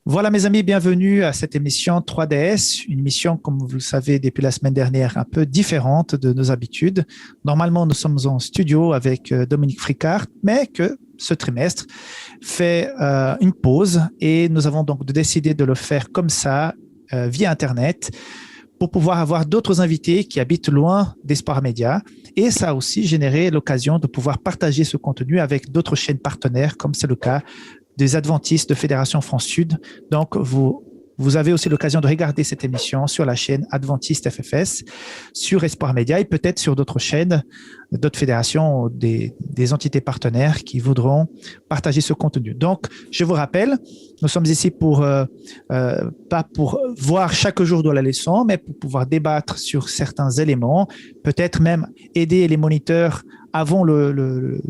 Voilà mes amis, bienvenue à cette émission 3DS, une émission, comme vous le savez depuis la semaine dernière, un peu différente de nos habitudes. Normalement, nous sommes en studio avec Dominique Fricart, mais que ce trimestre fait une pause et nous avons donc décidé de le faire comme ça, via Internet, pour pouvoir avoir d'autres invités qui habitent loin d'Espoir Média. Et ça a aussi généré l'occasion de pouvoir partager ce contenu avec d'autres chaînes partenaires, comme c'est le cas des adventistes de Fédération France Sud. Donc, vous avez aussi l'occasion de regarder cette émission sur la chaîne Adventiste FFS, sur Espoir Média et peut-être sur d'autres chaînes, d'autres fédérations, des entités partenaires qui voudront partager ce contenu. Donc, je vous rappelle, nous sommes ici pas pour voir chaque jour de la leçon, mais pour pouvoir débattre sur certains éléments, peut-être même aider les moniteurs avant le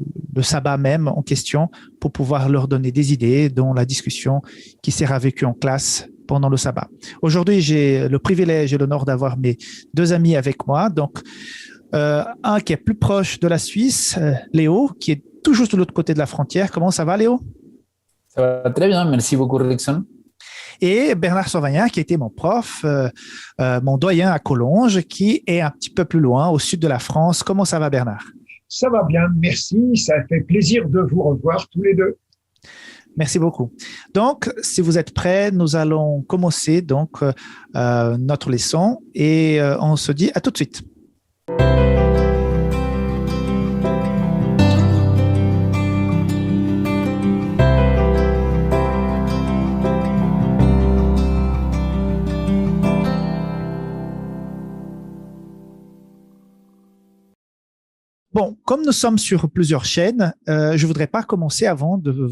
sabbat même en question pour pouvoir leur donner des idées dans la discussion qui sera vécue en classe pendant le sabbat. Aujourd'hui, j'ai le privilège et l'honneur d'avoir mes deux amis avec moi. Donc, un qui est plus proche de la Suisse, Léo, qui est toujours de l'autre côté de la frontière. Comment ça va, Léo? Ça va très bien, merci beaucoup, Rickson. Et Bernard Sauvagnat, qui était mon prof, mon doyen à Collonges, qui est un petit peu plus loin, au sud de la France. Comment ça va, Bernard? Ça va bien, merci. Ça fait plaisir de vous revoir tous les deux. Merci beaucoup. Donc, si vous êtes prêts, nous allons commencer donc notre leçon et on se dit à tout de suite. Bon, comme nous sommes sur plusieurs chaînes, je ne voudrais pas commencer avant de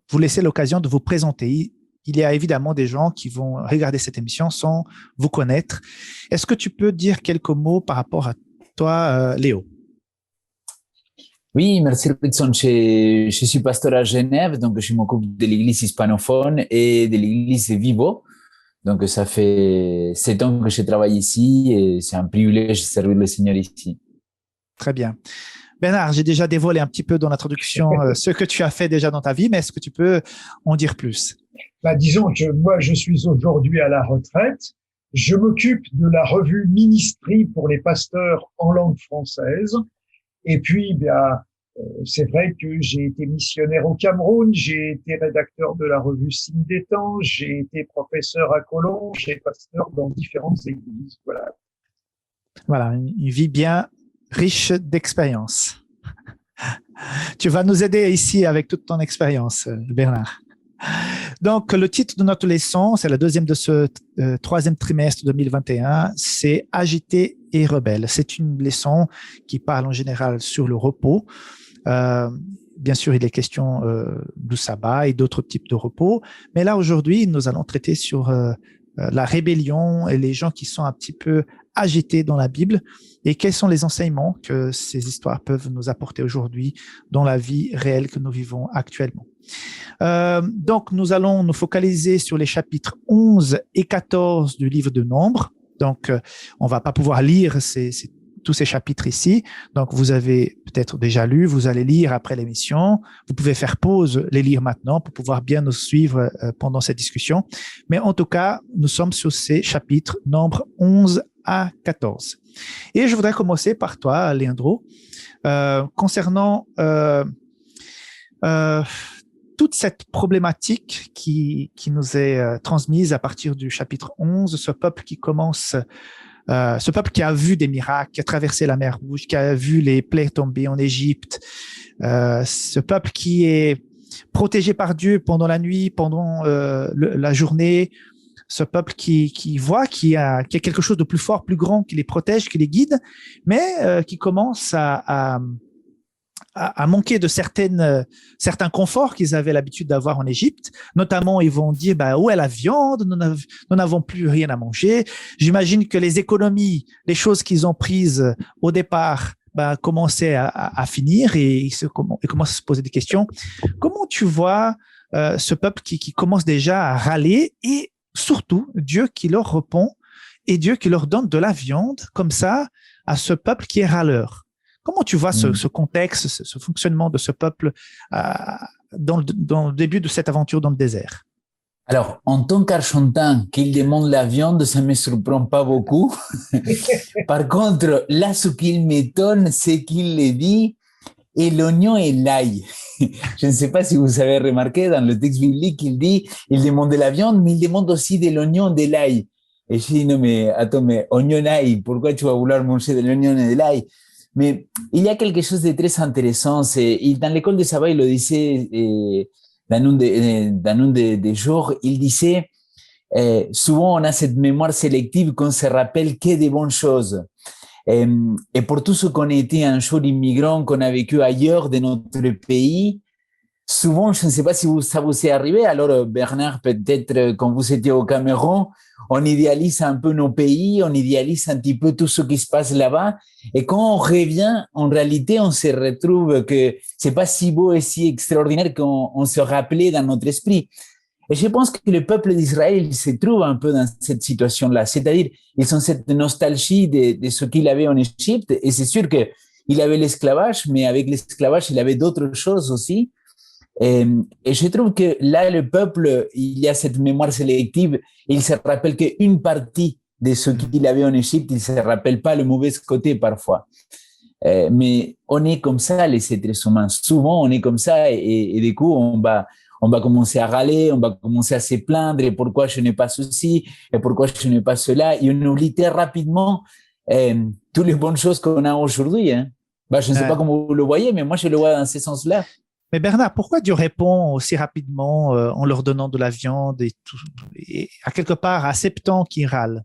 vous laisser l'occasion de vous présenter. Il y a évidemment des gens qui vont regarder cette émission sans vous connaître. Est-ce que tu peux dire quelques mots par rapport à toi, Léo? Oui, merci Rickson. Je suis pasteur à Genève, donc je m'occupe de l'église hispanophone et de l'église Vivo. Donc ça fait 7 ans que je travaille ici et c'est un privilège de servir le Seigneur ici. Très bien. Bernard, j'ai déjà dévoilé un petit peu dans l'introduction ce que tu as fait déjà dans ta vie, mais est-ce que tu peux en dire plus? Disons que moi, je suis aujourd'hui à la retraite. Je m'occupe de la revue Ministry pour les pasteurs en langue française. Et puis, c'est vrai que j'ai été missionnaire au Cameroun, j'ai été rédacteur de la revue Signe des Temps, j'ai été professeur à Collonges, j'ai pasteur dans différentes églises. Voilà. Voilà, une vie bien riche d'expérience. Tu vas nous aider ici avec toute ton expérience, Bernard. Donc, le titre de notre leçon, c'est la deuxième de ce troisième trimestre 2021, c'est Agité et rebelle. C'est une leçon qui parle en général sur le repos. Bien sûr, il est question du sabbat et d'autres types de repos. Mais là, aujourd'hui, nous allons traiter sur la rébellion et les gens qui sont un petit peu agités dans la Bible et quels sont les enseignements que ces histoires peuvent nous apporter aujourd'hui dans la vie réelle que nous vivons actuellement. Donc, nous allons nous focaliser sur les chapitres 11 et 14 du livre de Nombres. Donc, on va pas pouvoir lire tous ces chapitres ici. Donc, vous avez peut-être déjà lu, vous allez lire après l'émission. Vous pouvez faire pause, les lire maintenant pour pouvoir bien nous suivre pendant cette discussion. Mais en tout cas, nous sommes sur ces chapitres, Nombres 11 à 14. Et je voudrais commencer par toi, Leandro, concernant toute cette problématique qui nous est transmise à partir du chapitre 11, ce peuple qui a vu des miracles, qui a traversé la mer Rouge, qui a vu les plaies tomber en Égypte, ce peuple qui est protégé par Dieu pendant la nuit, pendant la journée, ce peuple qui voit qu'il y a quelque chose de plus fort, plus grand, qui les protège, qui les guide, mais qui commence à manquer de certains conforts qu'ils avaient l'habitude d'avoir en Égypte. Notamment, ils vont dire, où est la viande? Nous n'avons plus rien à manger. J'imagine que les économies, les choses qu'ils ont prises au départ, commençaient à finir et ils commencent à se poser des questions. Comment tu vois ce peuple qui commence déjà à râler et surtout Dieu qui leur répond et Dieu qui leur donne de la viande comme ça à ce peuple qui est râleur? Comment tu vois ce contexte, ce fonctionnement de ce peuple dans le début de cette aventure dans le désert? Alors, en tant qu'Argentin, qu'il demande la viande, ça ne me surprend pas beaucoup. Par contre, là, ce qu'il m'étonne, c'est qu'il le dit, et l'oignon et l'ail. Je ne sais pas si vous avez remarqué, dans le texte biblique, il dit, il demande de la viande, mais il demande aussi de l'oignon, de l'ail. Et je dis, non, mais attends, mais oignon, ail, pourquoi tu vas vouloir manger de l'oignon et de l'ail? Mais il y a quelque chose de très intéressant. Dans l'école de Saba, il le disait, dans un des jours, il disait, souvent on a cette mémoire sélective qu'on se rappelle que des bonnes choses. Et pour tous ceux qu'on a été un jour immigrants, qu'on a vécu ailleurs de notre pays, souvent, je ne sais pas si ça vous est arrivé, alors Bernard, peut-être quand vous étiez au Cameroun, on idéalise un peu nos pays, on idéalise un petit peu tout ce qui se passe là-bas, et quand on revient, en réalité, on se retrouve que c'est pas si beau et si extraordinaire qu'on se rappelait dans notre esprit. Et je pense que le peuple d'Israël, il se trouve un peu dans cette situation-là, c'est-à-dire ils ont cette nostalgie de ce qu'il avait en Égypte, et c'est sûr que il avait l'esclavage, mais avec l'esclavage, il avait d'autres choses aussi. Et je trouve que là, le peuple, il y a cette mémoire sélective. Il se rappelle qu'une partie de ce qu'il avait en Égypte, il ne se rappelle pas le mauvais côté parfois. Mais on est comme ça, les êtres humains. Souvent, on est comme ça et du coup, on va commencer à râler, on va commencer à se plaindre et pourquoi je n'ai pas ceci et pourquoi je n'ai pas cela. Et on oublie très rapidement toutes les bonnes choses qu'on a aujourd'hui. Hein. Je ne sais pas comment vous le voyez, mais moi, je le vois dans ce sens-là. Mais Bernard, pourquoi Dieu répond aussi rapidement en leur donnant de la viande et, tout, et à quelque part acceptant qu'ils râlent?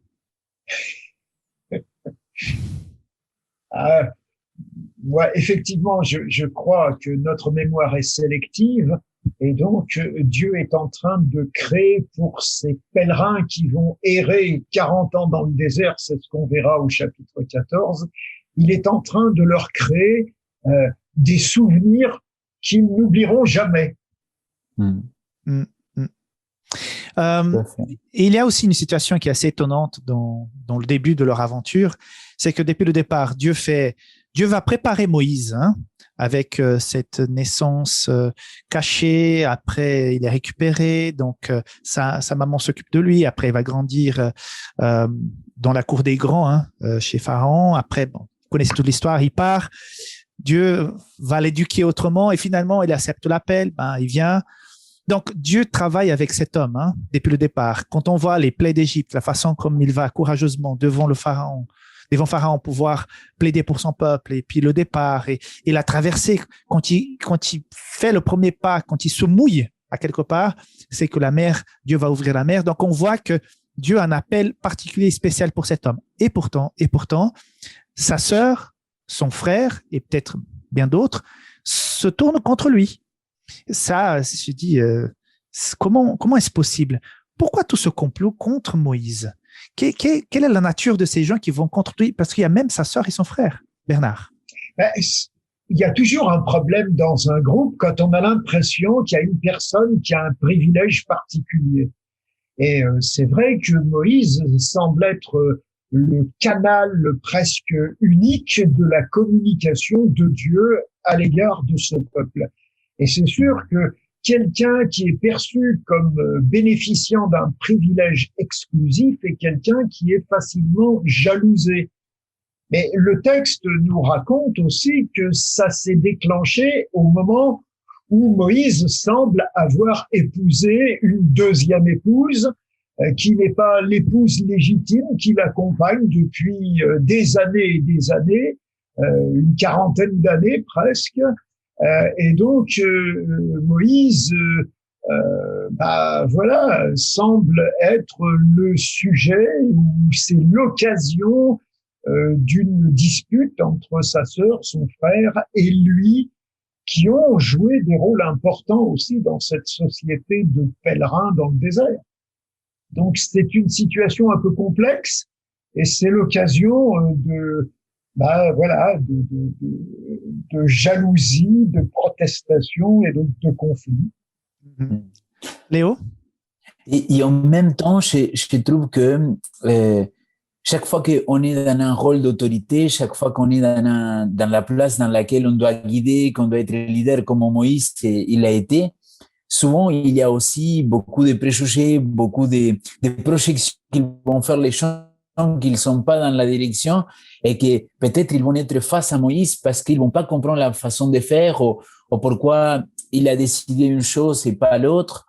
Ouais, effectivement, je crois que notre mémoire est sélective et donc Dieu est en train de créer pour ces pèlerins qui vont errer 40 ans dans le désert, c'est ce qu'on verra au chapitre 14, il est en train de leur créer des souvenirs qu'ils n'oublieront jamais. Mm. Mm. Et il y a aussi une situation qui est assez étonnante dans le début de leur aventure, c'est que depuis le départ, Dieu va préparer Moïse avec cette naissance cachée. Après, il est récupéré, donc sa maman s'occupe de lui. Après, il va grandir dans la cour des grands chez Pharaon. Après, vous connaissez toute l'histoire, il part. Dieu va l'éduquer autrement et finalement, il accepte l'appel, il vient. Donc, Dieu travaille avec cet homme depuis le départ. Quand on voit les plaies d'Égypte, la façon comme il va courageusement devant Pharaon pouvoir plaider pour son peuple et puis le départ et la traversée, quand il fait le premier pas, quand il se mouille à quelque part, c'est que Dieu va ouvrir la mer. Donc, on voit que Dieu a un appel particulier, spécial pour cet homme. Et pourtant, sa sœur, son frère et peut-être bien d'autres se tournent contre lui. Ça, je dis, comment est-ce possible? Pourquoi tout ce complot contre Moïse? Quelle est la nature de ces gens qui vont contre lui? Parce qu'il y a même sa sœur et son frère, Bernard. Il y a toujours un problème dans un groupe quand on a l'impression qu'il y a une personne qui a un privilège particulier. Et c'est vrai que Moïse semble être le canal presque unique de la communication de Dieu à l'égard de ce peuple. Et c'est sûr que quelqu'un qui est perçu comme bénéficiant d'un privilège exclusif est quelqu'un qui est facilement jalousé. Mais le texte nous raconte aussi que ça s'est déclenché au moment où Moïse semble avoir épousé une deuxième épouse qui n'est pas l'épouse légitime qui l'accompagne depuis des années et des années, une quarantaine d'années presque. Et donc Moïse, semble être le sujet ou c'est l'occasion d'une dispute entre sa sœur, son frère et lui, qui ont joué des rôles importants aussi dans cette société de pèlerins dans le désert. Donc c'est une situation un peu complexe et c'est l'occasion de jalousie, de protestation et de conflit. Léo? Et en même temps, je trouve que chaque fois qu'on est dans un rôle d'autorité, chaque fois qu'on est dans la place dans laquelle on doit guider, qu'on doit être leader comme Moïse il a été, souvent, il y a aussi beaucoup de préjugés, beaucoup de projections qu'ils vont faire les gens qu'ils ne sont pas dans la direction et que peut-être ils vont être face à Moïse parce qu'ils ne vont pas comprendre la façon de faire ou pourquoi il a décidé une chose et pas l'autre.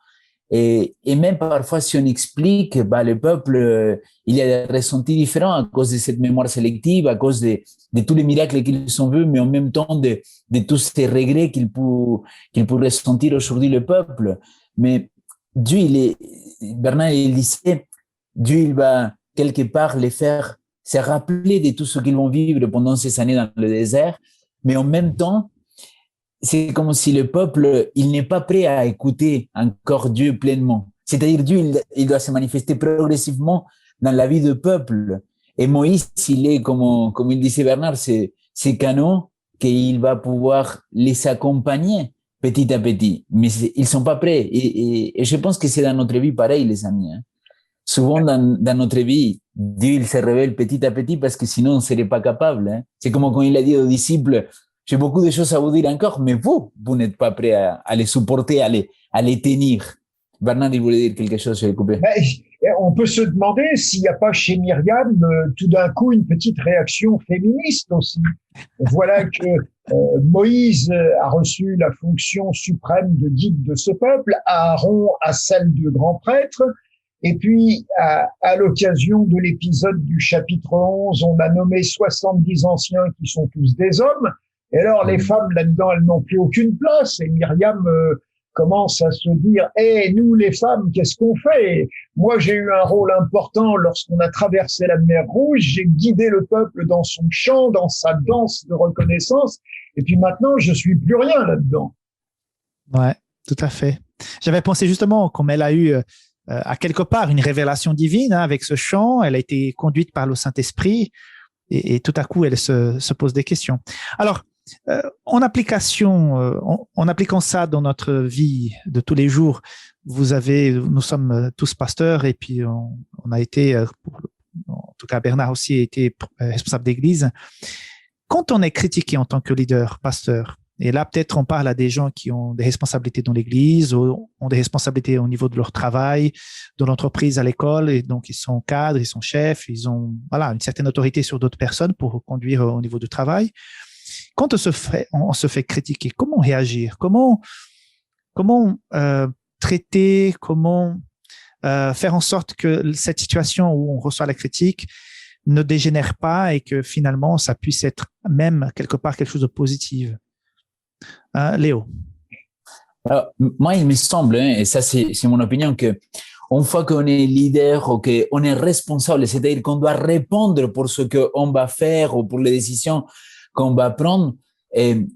Et même parfois, si on explique, le peuple, il y a des ressentis différents à cause de cette mémoire sélective, à cause de tous les miracles qu'ils ont vus, mais en même temps de tous ces regrets qu'il peut ressentir aujourd'hui le peuple. Mais Dieu, Bernard, il disait, Dieu, il va quelque part les faire se rappeler de tout ce qu'ils vont vivre pendant ces années dans le désert, mais en même temps, c'est comme si le peuple, il n'est pas prêt à écouter encore Dieu pleinement. C'est-à-dire, Dieu, il doit se manifester progressivement dans la vie du peuple. Et Moïse, il est, comme il disait Bernard, c'est canon qu'il va pouvoir les accompagner petit à petit. Mais ils sont pas prêts. Et je pense que c'est dans notre vie pareil, les amis. Hein. Souvent, dans notre vie, Dieu, il se révèle petit à petit parce que sinon, on ne serait pas capable. Hein. C'est comme quand il a dit aux disciples, j'ai beaucoup de choses à vous dire encore, mais vous n'êtes pas prêts à les supporter, à les tenir. Bernard, il voulait dire quelque chose, je l'ai coupé. On peut se demander s'il n'y a pas chez Myriam tout d'un coup une petite réaction féministe aussi. Voilà que Moïse a reçu la fonction suprême de guide de ce peuple, Aaron a celle de grand prêtre, et puis à l'occasion de l'épisode du chapitre 11, on a nommé 70 anciens qui sont tous des hommes. Et alors, les femmes, là-dedans, elles n'ont plus aucune place. Et Myriam commence à se dire, nous, les femmes, qu'est-ce qu'on fait? Moi, j'ai eu un rôle important lorsqu'on a traversé la mer Rouge. J'ai guidé le peuple dans son chant, dans sa danse de reconnaissance. Et puis maintenant, je suis plus rien là-dedans. Ouais, tout à fait. J'avais pensé justement, comme elle a eu à quelque part une révélation divine avec ce chant, elle a été conduite par le Saint-Esprit et tout à coup, elle se pose des questions. Alors, en appliquant ça dans notre vie de tous les jours, nous sommes tous pasteurs et puis on a été, en tout cas Bernard aussi a été responsable d'église. Quand on est critiqué en tant que leader, pasteur, et là peut-être on parle à des gens qui ont des responsabilités dans l'église, ou ont des responsabilités au niveau de leur travail, de l'entreprise, à l'école, et donc ils sont cadres, ils sont chefs, ils ont une certaine autorité sur d'autres personnes pour conduire au niveau du travail. Quand on se fait critiquer, comment réagir? Comment traiter? Comment faire en sorte que cette situation où on reçoit la critique ne dégénère pas et que finalement ça puisse être même quelque part quelque chose de positif? Léo? Alors, moi, il me semble, et ça c'est mon opinion, que une fois qu'on est leader ou qu'on est responsable, c'est-à-dire qu'on doit répondre pour ce qu'on va faire ou pour les décisions qu'on va prendre,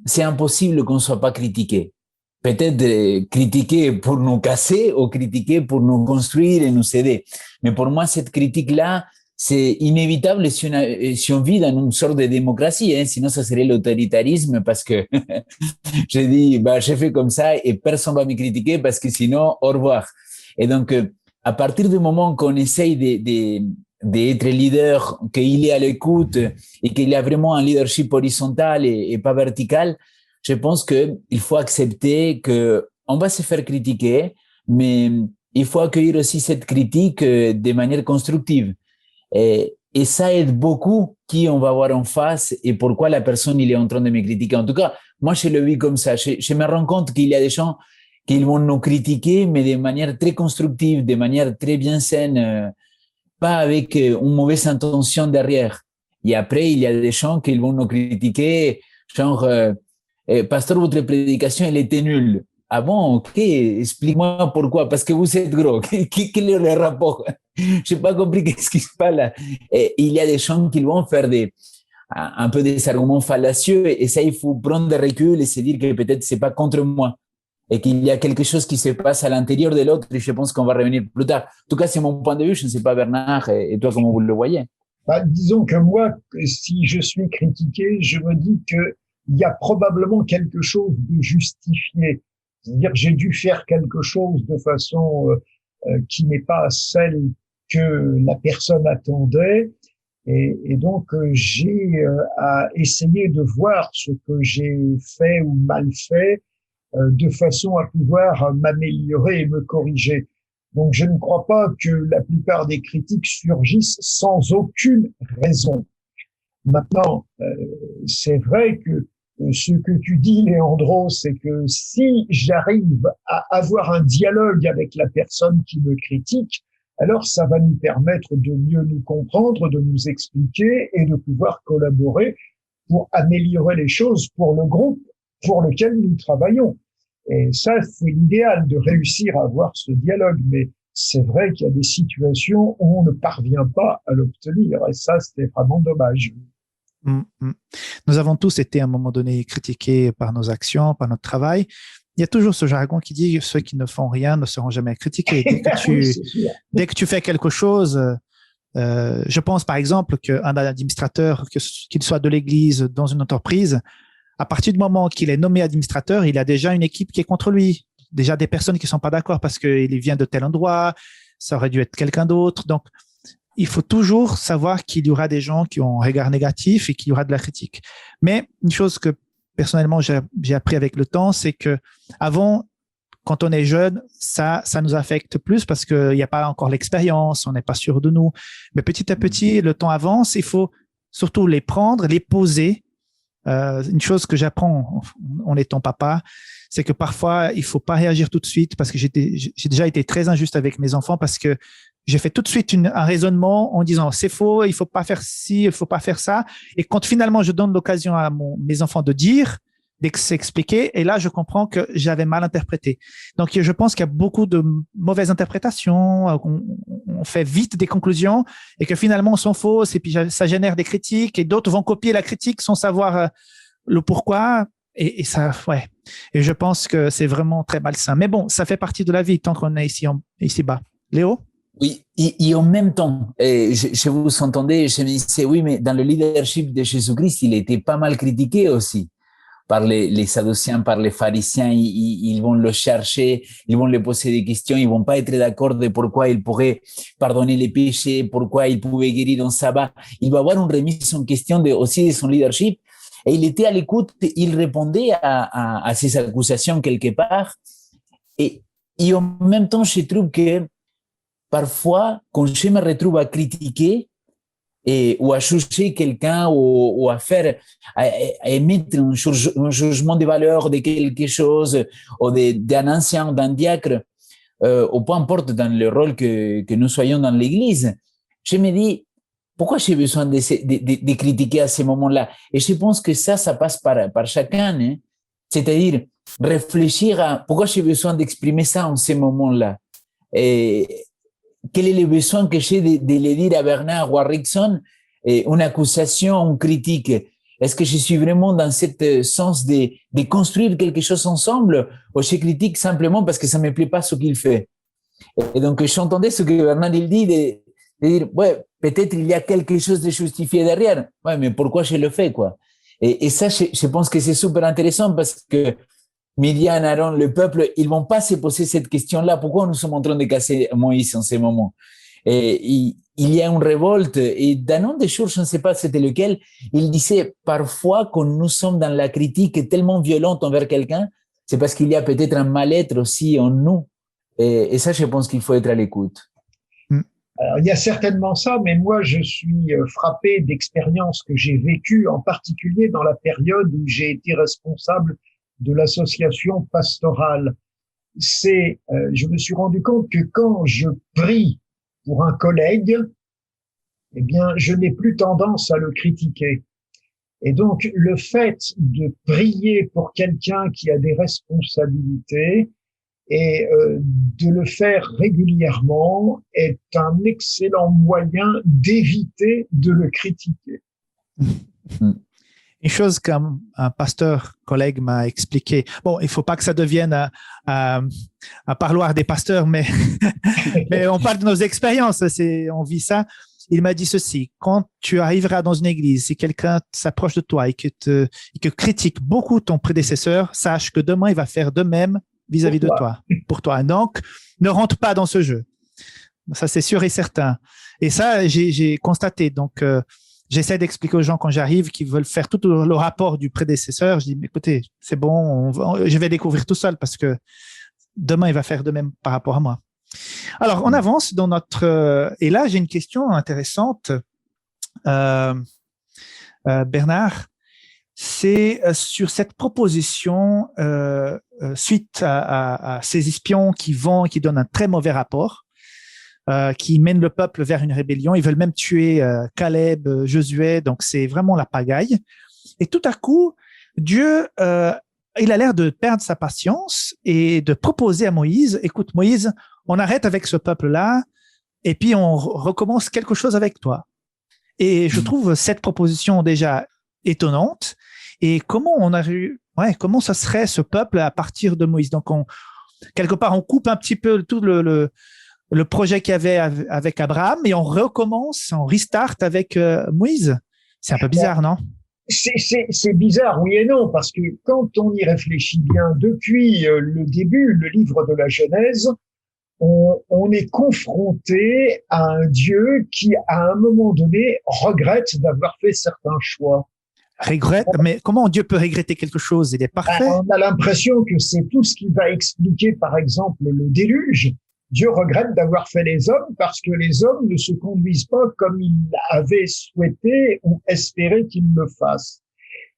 c'est impossible qu'on ne soit pas critiqué. Peut-être critiqué pour nous casser ou critiqué pour nous construire et nous aider. Mais pour moi, cette critique-là, c'est inévitable si on vit dans une sorte de démocratie, hein, sinon ça serait l'autoritarisme parce que je dis, j'ai fait comme ça et personne ne va me critiquer parce que sinon, au revoir. Et donc, à partir du moment qu'on essaye d'être leader, qu'il est à l'écoute et qu'il y a vraiment un leadership horizontal et pas vertical, je pense qu'il faut accepter qu'on va se faire critiquer, mais il faut accueillir aussi cette critique de manière constructive. Et ça aide beaucoup qui on va voir en face et pourquoi la personne il est en train de me critiquer. En tout cas, moi, je le vis comme ça. Je me rends compte qu'il y a des gens qui vont nous critiquer, mais de manière très constructive, de manière très bien saine, pas avec une mauvaise intention derrière. Et après, il y a des gens qui vont nous critiquer, genre, pasteur, votre prédication, elle était nulle. Ah bon, ok, explique-moi pourquoi, parce que vous êtes gros. Quel est le rapport? Je n'ai pas compris qu'est-ce qui se passe là. Et il y a des gens qui vont faire un peu des arguments fallacieux et ça, il faut prendre des reculs et se dire que peut-être c'est pas contre moi et qu'il y a quelque chose qui se passe à l'intérieur de l'autre et je pense qu'on va revenir plus tard. En tout cas, c'est mon point de vue. Je ne sais pas, Bernard, et toi, comment vous le voyez? Disons que moi, si je suis critiqué, je me dis que il y a probablement quelque chose de justifié. C'est-à-dire que j'ai dû faire quelque chose de façon qui n'est pas celle que la personne attendait. Et donc, j'ai à essayer de voir ce que j'ai fait ou mal fait de façon à pouvoir m'améliorer et me corriger. Donc, je ne crois pas que la plupart des critiques surgissent sans aucune raison. Maintenant, c'est vrai que ce que tu dis, Léandro, c'est que si j'arrive à avoir un dialogue avec la personne qui me critique, alors ça va nous permettre de mieux nous comprendre, de nous expliquer et de pouvoir collaborer pour améliorer les choses pour le groupe pour lequel nous travaillons. Et ça, c'est l'idéal de réussir à avoir ce dialogue. Mais c'est vrai qu'il y a des situations où on ne parvient pas à l'obtenir. Et ça, c'est vraiment dommage. Nous avons tous été à un moment donné critiqués par nos actions, par notre travail. Il y a toujours ce jargon qui dit ceux qui ne font rien ne seront jamais critiqués. Dès que tu fais quelque chose, je pense par exemple qu'un administrateur, qu'il soit de l'église, dans une entreprise, à partir du moment qu'il est nommé administrateur, il a déjà une équipe qui est contre lui, déjà des personnes qui ne sont pas d'accord parce qu'il vient de tel endroit, ça aurait dû être quelqu'un d'autre. Donc, il faut toujours savoir qu'il y aura des gens qui ont un regard négatif et qu'il y aura de la critique. Mais une chose que personnellement j'ai appris avec le temps, c'est que avant, quand on est jeune, ça nous affecte plus parce qu'il n'y a pas encore l'expérience, on n'est pas sûr de nous. Mais petit à petit, le temps avance, il faut surtout les prendre, les poser. Une chose que j'apprends en étant papa, c'est que parfois, il faut pas réagir tout de suite parce que j'ai déjà été très injuste avec mes enfants parce que j'ai fait tout de suite un raisonnement en disant c'est faux, il faut pas faire ci, il faut pas faire ça. Et quand finalement je donne l'occasion à mes enfants de dire, d'expliquer, et là je comprends que j'avais mal interprété. Donc je pense qu'il y a beaucoup de mauvaises interprétations, on fait vite des conclusions et que finalement on s'en fausse et puis ça génère des critiques et d'autres vont copier la critique sans savoir le pourquoi. Et ça, ouais. Et je pense que c'est vraiment très malsain. Mais bon, ça fait partie de la vie tant qu'on est ici-bas. Léo? Oui, et en même temps, je vous entendais, je me disais, oui, mais dans le leadership de Jésus-Christ, il était pas mal critiqué aussi par les Sadduciens, par les pharisiens. Ils vont le chercher, ils vont lui poser des questions, ils vont pas être d'accord de pourquoi il pourrait pardonner les péchés, pourquoi il pouvait guérir en sabbat. Il va avoir une remise en question aussi de son leadership. Et il était à l'écoute, il répondait à ces accusations quelque part. Et en même temps, je trouve que parfois, quand je me retrouve à critiquer ou à juger quelqu'un ou à émettre un jugement de valeur de quelque chose ou d'un ancien ou d'un diacre, ou peu importe dans le rôle que nous soyons dans l'Église, je me dis, pourquoi j'ai besoin de critiquer à ce moment-là? Et je pense que ça passe par chacun, hein? C'est-à-dire réfléchir à pourquoi j'ai besoin d'exprimer ça en ce moment-là. Et quel est le besoin que j'ai de le dire à Bernard ou à Rickson, une accusation, une critique? Est-ce que je suis vraiment dans ce sens de construire quelque chose ensemble ou je critique simplement parce que ça ne me plaît pas ce qu'il fait? Et donc, j'entendais ce que Bernard il dit de dire, ouais, peut-être il y a quelque chose de justifié derrière. Ouais, mais pourquoi je le fais, quoi? Et ça, je pense que c'est super intéressant parce que Myriam, Aaron, le peuple, ils vont pas se poser cette question-là. Pourquoi nous sommes en train de casser Moïse en ce moment? Et il y a une révolte. Et dans un des jours, je ne sais pas c'était lequel, il disait parfois quand nous sommes dans la critique tellement violente envers quelqu'un, c'est parce qu'il y a peut-être un mal-être aussi en nous. Et ça, je pense qu'il faut être à l'écoute. Alors, il y a certainement ça, mais moi, je suis frappé d'expériences que j'ai vécues, en particulier dans la période où j'ai été responsable de l'association pastorale. Je me suis rendu compte que quand je prie pour un collègue, eh bien, je n'ai plus tendance à le critiquer. Et donc, le fait de prier pour quelqu'un qui a des responsabilités et de le faire régulièrement est un excellent moyen d'éviter de le critiquer. Une chose qu'un pasteur collègue m'a expliqué, bon, il ne faut pas que ça devienne un parloir des pasteurs, mais on parle de nos expériences, on vit ça. Il m'a dit ceci, quand tu arriveras dans une église, si quelqu'un s'approche de toi et que critique beaucoup ton prédécesseur, sache que demain, il va faire de même vis-à-vis de toi, pour toi. Donc, ne rentre pas dans ce jeu. Ça, c'est sûr et certain. Et ça, j'ai constaté. Donc, j'essaie d'expliquer aux gens quand j'arrive qui veulent faire tout le rapport du prédécesseur. Je dis, mais écoutez, c'est bon, je vais découvrir tout seul parce que demain, il va faire de même par rapport à moi. Alors, on avance dans notre... et là, j'ai une question intéressante, Bernard. C'est sur cette proposition suite à ces espions qui donnent un très mauvais rapport, qui mènent le peuple vers une rébellion. Ils veulent même tuer Caleb, Josué, donc c'est vraiment la pagaille. Et tout à coup, Dieu, il a l'air de perdre sa patience et de proposer à Moïse, écoute Moïse, on arrête avec ce peuple-là et puis on recommence quelque chose avec toi. Et je trouve cette proposition déjà étonnante. Et comment comment ça serait ce peuple à partir de Moïse? Donc, quelque part, on coupe un petit peu tout le projet qu'il y avait avec Abraham et on recommence, on restart avec Moïse. C'est un peu bizarre, non? C'est bizarre, oui et non, parce que quand on y réfléchit bien, depuis le début, le livre de la Genèse, on est confronté à un Dieu qui, à un moment donné, regrette d'avoir fait certains choix. Regrette, mais comment Dieu peut regretter quelque chose? Il est parfait. On a l'impression que c'est tout ce qui va expliquer, par exemple, le déluge. Dieu regrette d'avoir fait les hommes parce que les hommes ne se conduisent pas comme il avait souhaité ou espéré qu'ils le fassent.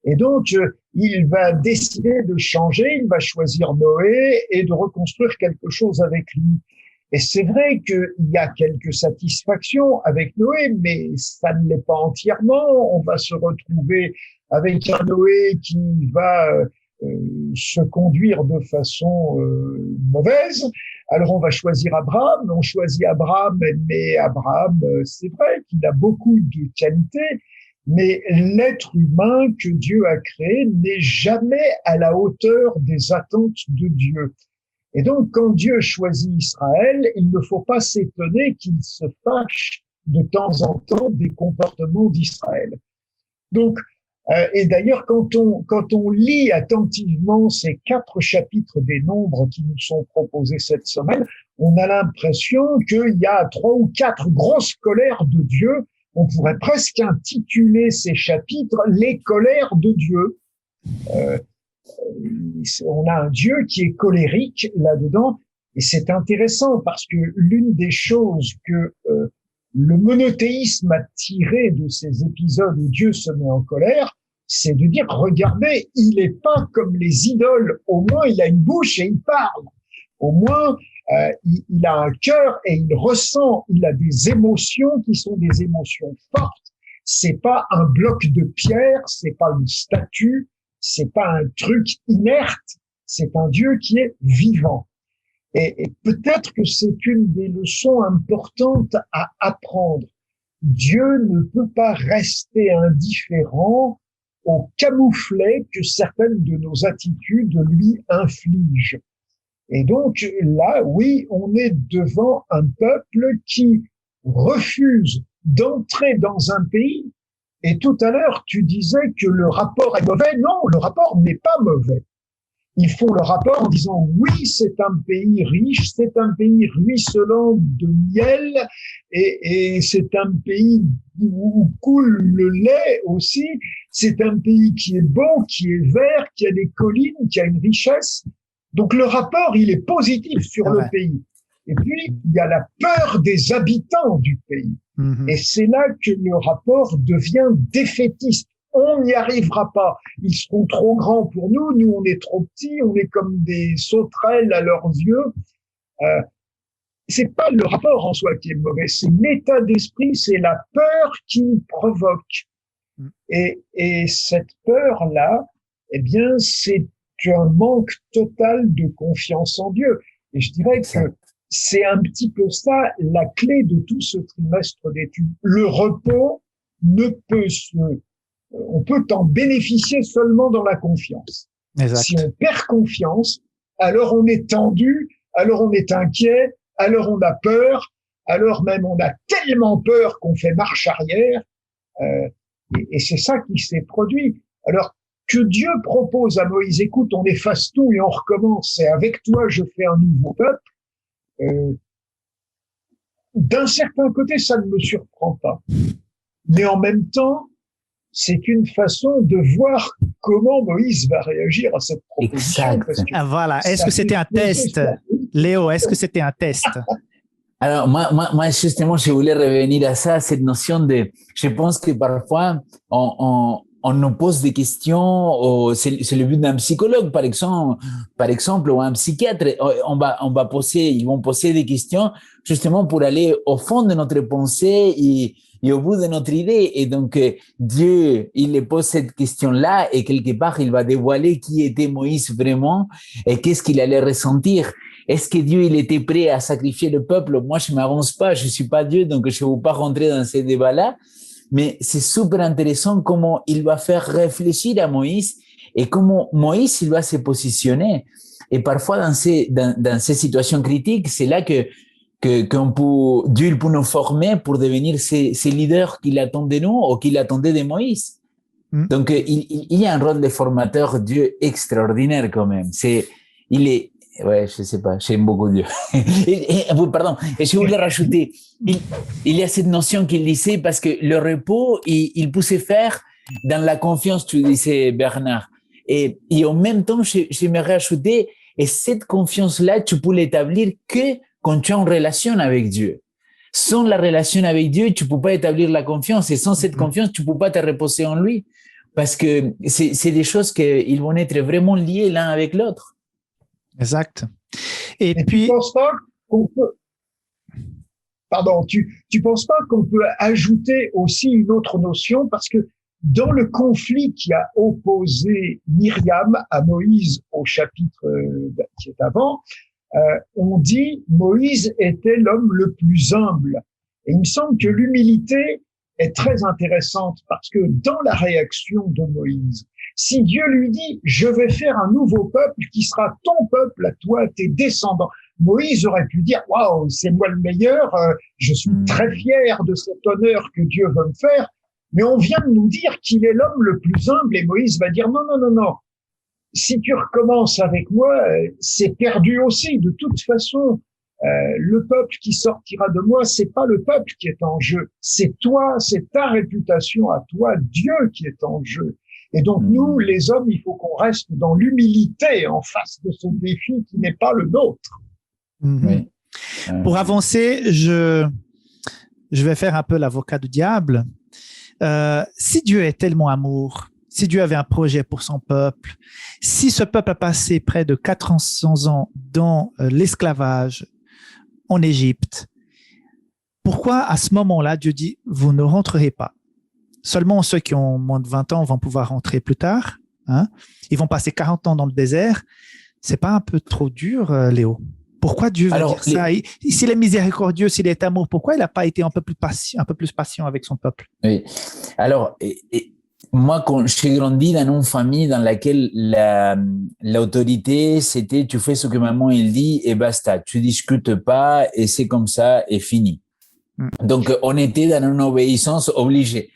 Et donc, il va décider de changer, il va choisir Noé et de reconstruire quelque chose avec lui. Et c'est vrai qu'il y a quelques satisfactions avec Noé, mais ça ne l'est pas entièrement. On va se retrouver avec un Noé qui va se conduire de façon mauvaise. Alors on va choisir Abraham, on choisit Abraham, mais Abraham, c'est vrai qu'il a beaucoup de qualités, mais l'être humain que Dieu a créé n'est jamais à la hauteur des attentes de Dieu. Et donc, quand Dieu choisit Israël, il ne faut pas s'étonner qu'il se fâche de temps en temps des comportements d'Israël. Donc, et d'ailleurs, quand on lit attentivement ces 4 chapitres des Nombres qui nous sont proposés cette semaine, on a l'impression qu'il y a 3 ou 4 grosses colères de Dieu. On pourrait presque intituler ces chapitres « Les colères de Dieu ». On a un Dieu qui est colérique là-dedans, et c'est intéressant parce que l'une des choses que le monothéisme a tiré de ces épisodes où Dieu se met en colère, c'est de dire, regardez, il n'est pas comme les idoles, au moins il a une bouche et il parle, au moins il a un cœur et il ressent, il a des émotions qui sont des émotions fortes, c'est pas un bloc de pierre, c'est pas une statue, c'est pas un truc inerte, c'est un Dieu qui est vivant. Et peut-être que c'est une des leçons importantes à apprendre. Dieu ne peut pas rester indifférent au camouflet que certaines de nos attitudes lui infligent. Et donc là, oui, on est devant un peuple qui refuse d'entrer dans un pays. Et tout à l'heure, tu disais que le rapport est mauvais. Non, le rapport n'est pas mauvais. Ils font le rapport en disant oui, c'est un pays riche, c'est un pays ruisselant de miel et c'est un pays où coule le lait aussi. C'est un pays qui est beau, qui est vert, qui a des collines, qui a une richesse. Donc le rapport, il est positif sur le pays. Et puis, il y a la peur des habitants du pays. Et c'est là que le rapport devient défaitiste. On n'y arrivera pas. Ils seront trop grands pour nous. Nous, on est trop petits. On est comme des sauterelles à leurs yeux. C'est pas le rapport en soi qui est mauvais. C'est l'état d'esprit, c'est la peur qui provoque. Et cette peur-là, eh bien, c'est un manque total de confiance en Dieu. Et je dirais que c'est un petit peu ça la clé de tout ce trimestre d'études. Le repos on peut en bénéficier seulement dans la confiance. Exact. Si on perd confiance, alors on est tendu, alors on est inquiet, alors on a peur, alors même on a tellement peur qu'on fait marche arrière, et c'est ça qui s'est produit. Alors que Dieu propose à Moïse, écoute, on efface tout et on recommence, et avec toi je fais un nouveau peuple, d'un certain côté ça ne me surprend pas. mais en même temps, c'est une façon de voir comment Moïse va réagir à cette proposition. Exact. Voilà. Est-ce que c'était un test, Léo? Est-ce que c'était un test? Alors, moi, justement, je voulais revenir à ça, cette notion de, je pense que parfois, on nous pose des questions, c'est le but d'un psychologue, par exemple, ou un psychiatre, ils vont poser des questions justement pour aller au fond de notre pensée et au bout de notre idée. Et donc, Dieu, il les pose cette question-là et quelque part, il va dévoiler qui était Moïse vraiment et qu'est-ce qu'il allait ressentir. Est-ce que Dieu, il était prêt à sacrifier le peuple? Moi, je m'avance pas, je suis pas Dieu, donc je ne veux pas rentrer dans ces débats-là. Mais c'est super intéressant comment il va faire réfléchir à Moïse et comment Moïse, il va se positionner. Et parfois, dans ces situations critiques, c'est là que Dieu il peut nous former pour devenir ces leaders qu'il attend de nous ou qu'il attendait de Moïse. Donc, il y a un rôle de formateur Dieu extraordinaire quand même. Ouais, je sais pas, j'aime beaucoup Dieu. Pardon, et je voulais rajouter, il y a cette notion qu'il disait parce que le repos, il peut se faire dans la confiance, tu disais Bernard. Et en même temps, j'aimerais ajouter, et cette confiance-là, tu peux l'établir que quand tu es en relation avec Dieu. Sans la relation avec Dieu, tu peux pas établir la confiance. Et sans cette confiance, tu peux pas te reposer en lui. Parce que c'est des choses qu'ils vont être vraiment liées l'un avec l'autre. Exact. Et puis, tu penses pas qu'on peut, pardon, tu penses pas qu'on peut ajouter aussi une autre notion parce que dans le conflit qui a opposé Myriam à Moïse au chapitre qui est avant, on dit Moïse était l'homme le plus humble. Et il me semble que l'humilité est très intéressante parce que dans la réaction de Moïse, si Dieu lui dit, je vais faire un nouveau peuple qui sera ton peuple à toi, tes descendants. Moïse aurait pu dire, waouh, c'est moi le meilleur, je suis très fier de cet honneur que Dieu veut me faire. Mais on vient de nous dire qu'il est l'homme le plus humble et Moïse va dire, non, non, non, non. Si tu recommences avec moi, c'est perdu aussi. De toute façon, le peuple qui sortira de moi, c'est pas le peuple qui est en jeu. C'est toi, c'est ta réputation à toi, Dieu qui est en jeu. Et donc, nous, les hommes, il faut qu'on reste dans l'humilité en face de ce défi qui n'est pas le nôtre. Oui. Pour avancer, je vais faire un peu l'avocat du diable. Si Dieu est tellement amour, si Dieu avait un projet pour son peuple, si ce peuple a passé près de 400 ans dans l'esclavage en Égypte, pourquoi à ce moment-là, Dieu dit, vous ne rentrerez pas? Seulement ceux qui ont moins de 20 ans vont pouvoir rentrer plus tard. Hein? Ils vont passer 40 ans dans le désert. C'est pas un peu trop dur, Léo? Pourquoi Dieu va dire ça? S'il est miséricordieux, s'il est amour, pourquoi il n'a pas été un peu plus patient avec son peuple? Oui. Alors, moi, quand j'ai grandi dans une famille dans laquelle l'autorité, c'était tu fais ce que maman il dit et basta. Tu discutes pas et c'est comme ça et fini. Donc, on était dans une obéissance obligée.